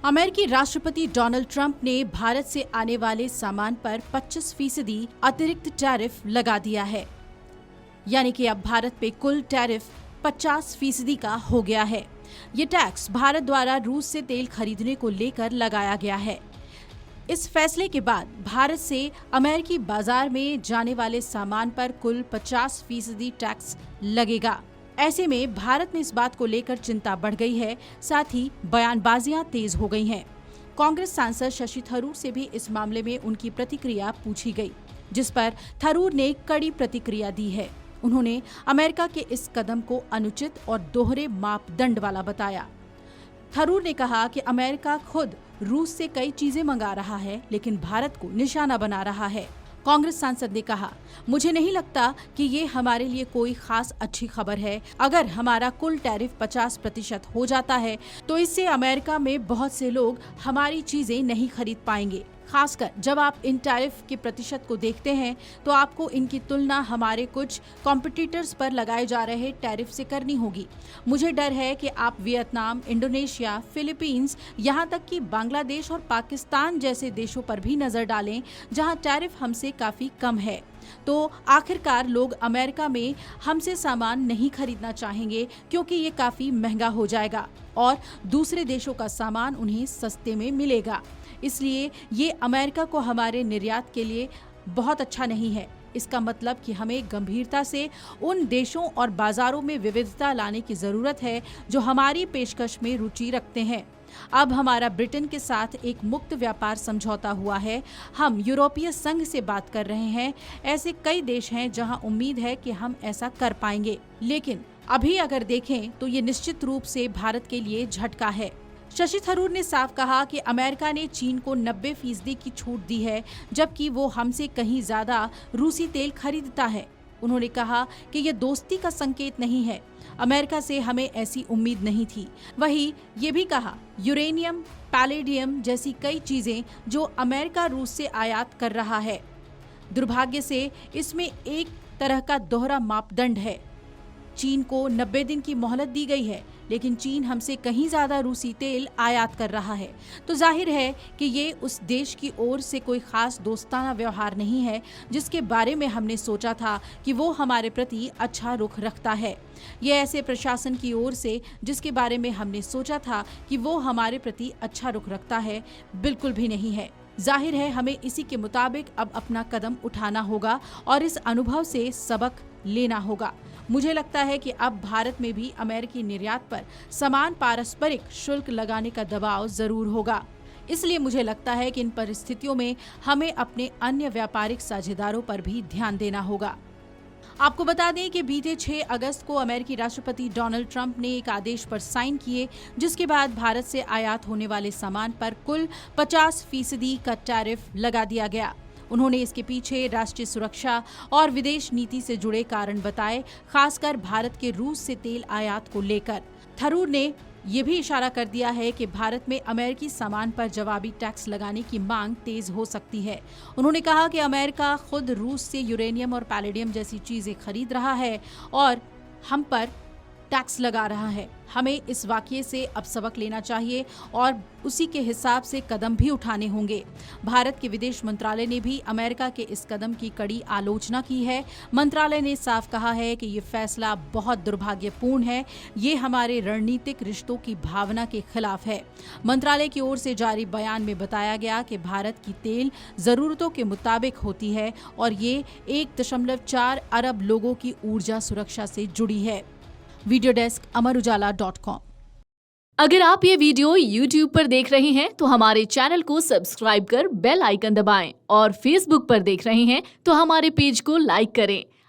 अमेरिकी राष्ट्रपति Donald Trump ने भारत से आने वाले सामान पर 25% अतिरिक्त टैरिफ लगा दिया है। यानी कि अब भारत पे कुल टैरिफ 50% का हो गया है। ये टैक्स भारत द्वारा रूस से तेल खरीदने को लेकर लगाया गया है। इस फैसले के बाद भारत से अमेरिकी बाजार में जाने वाले सामान पर कुल 50% टैक्स लगेगा। ऐसे में भारत में इस बात को लेकर चिंता बढ़ गई है, साथ ही बयानबाजियां तेज हो गई हैं। कांग्रेस सांसद शशि थरूर से भी इस मामले में उनकी प्रतिक्रिया पूछी गई, जिस पर थरूर ने कड़ी प्रतिक्रिया दी है। उन्होंने अमेरिका के इस कदम को अनुचित और दोहरे मापदंड वाला बताया। थरूर ने कहा कि अमेरिका खुद रूस से कई चीजें मंगा रहा है, लेकिन भारत को निशाना बना रहा है। कांग्रेस सांसद ने कहा, मुझे नहीं लगता कि ये हमारे लिए कोई खास अच्छी खबर है। अगर हमारा कुल टैरिफ 50% हो जाता है तो इससे अमेरिका में बहुत से लोग हमारी चीजें नहीं खरीद पाएंगे। खासकर जब आप इन टैरिफ के प्रतिशत को देखते हैं तो आपको इनकी तुलना हमारे कुछ कॉम्पिटिटर्स पर लगाए जा रहे टैरिफ से करनी होगी। मुझे डर है कि आप वियतनाम, इंडोनेशिया, फिलीपींस, यहाँ तक कि बांग्लादेश और पाकिस्तान जैसे देशों पर भी नजर डालें जहाँ टैरिफ हमसे काफी कम है, तो आखिरकार लोग अमेरिका में हमसे सामान नहीं खरीदना चाहेंगे, क्योंकि ये काफी महंगा हो जाएगा और दूसरे देशों का सामान उन्हें सस्ते में मिलेगा। इसलिए ये अमेरिका को हमारे निर्यात के लिए बहुत अच्छा नहीं है। इसका मतलब कि हमें गंभीरता से उन देशों और बाजारों में विविधता लाने की जरूरत है जो हमारी पेशकश में रुचि रखते हैं। अब हमारा ब्रिटेन के साथ एक मुक्त व्यापार समझौता हुआ है। हम यूरोपीय संघ से बात कर रहे हैं। ऐसे कई देश हैं जहां उम्मीद है कि हम ऐसा कर पाएंगे, लेकिन अभी अगर देखें तो ये निश्चित रूप से भारत के लिए झटका है। शशि थरूर ने साफ कहा कि अमेरिका ने चीन को 90% की छूट दी है, जबकि वो हमसे कहीं ज्यादा रूसी तेल खरीदता है। उन्होंने कहा कि ये दोस्ती का संकेत नहीं है। अमेरिका से हमें ऐसी उम्मीद नहीं थी। वहीं ये भी कहा, यूरेनियम, पैलेडियम जैसी कई चीजें जो अमेरिका रूस से आयात कर रहा है। दुर्भाग्य से इसमें एक तरह का दोहरा मापदंड है। चीन को 90 दिन की मोहलत दी गई है, लेकिन चीन हमसे कहीं ज्यादा रूसी तेल आयात कर रहा है, तो जाहिर है कि ये उस देश की ओर से कोई खास दोस्ताना व्यवहार नहीं है जिसके बारे में हमने सोचा था कि वो हमारे प्रति अच्छा रुख रखता है। ये ऐसे प्रशासन की ओर से जिसके बारे में हमने सोचा था कि वो हमारे प्रति अच्छा रुख रखता है, बिल्कुल भी नहीं है। जाहिर है हमें इसी के मुताबिक अब अपना कदम उठाना होगा और इस अनुभव से सबक लेना होगा। मुझे लगता है कि अब भारत में भी अमेरिकी निर्यात पर समान पारस्परिक शुल्क लगाने का दबाव जरूर होगा। इसलिए मुझे लगता है कि इन परिस्थितियों में हमें अपने अन्य व्यापारिक साझेदारों पर भी ध्यान देना होगा। आपको बता दें कि बीते 6 अगस्त को अमेरिकी राष्ट्रपति डोनाल्ड ट्रंप ने एक आदेश पर साइन किए, जिसके बाद भारत से आयात होने वाले सामान पर कुल 50% का टैरिफ लगा दिया गया। उन्होंने इसके पीछे राष्ट्रीय सुरक्षा और विदेश नीति से जुड़े कारण बताए, खासकर भारत के रूस से तेल आयात को लेकर। थरूर ने ये भी इशारा कर दिया है कि भारत में अमेरिकी सामान पर जवाबी टैक्स लगाने की मांग तेज हो सकती है। उन्होंने कहा कि अमेरिका खुद रूस से यूरेनियम और पैलेडियम जैसी चीजें खरीद रहा है और हम पर टैक्स लगा रहा है। हमें इस वाकये से अब सबक लेना चाहिए और उसी के हिसाब से कदम भी उठाने होंगे। भारत के विदेश मंत्रालय ने भी अमेरिका के इस कदम की कड़ी आलोचना की है। मंत्रालय ने साफ कहा है कि ये फैसला बहुत दुर्भाग्यपूर्ण है। ये हमारे रणनीतिक रिश्तों की भावना के खिलाफ है। मंत्रालय की ओर से जारी बयान में बताया गया कि भारत की तेल जरूरतों के मुताबिक होती है और ये 1.4 अरब लोगों की ऊर्जा सुरक्षा से जुड़ी है। Video desk Amar Ujala dot com. अगर आप ये वीडियो YouTube पर देख रहे हैं तो हमारे चैनल को सब्सक्राइब कर बेल आइकन दबाएं और Facebook पर देख रहे हैं तो हमारे पेज को लाइक करें।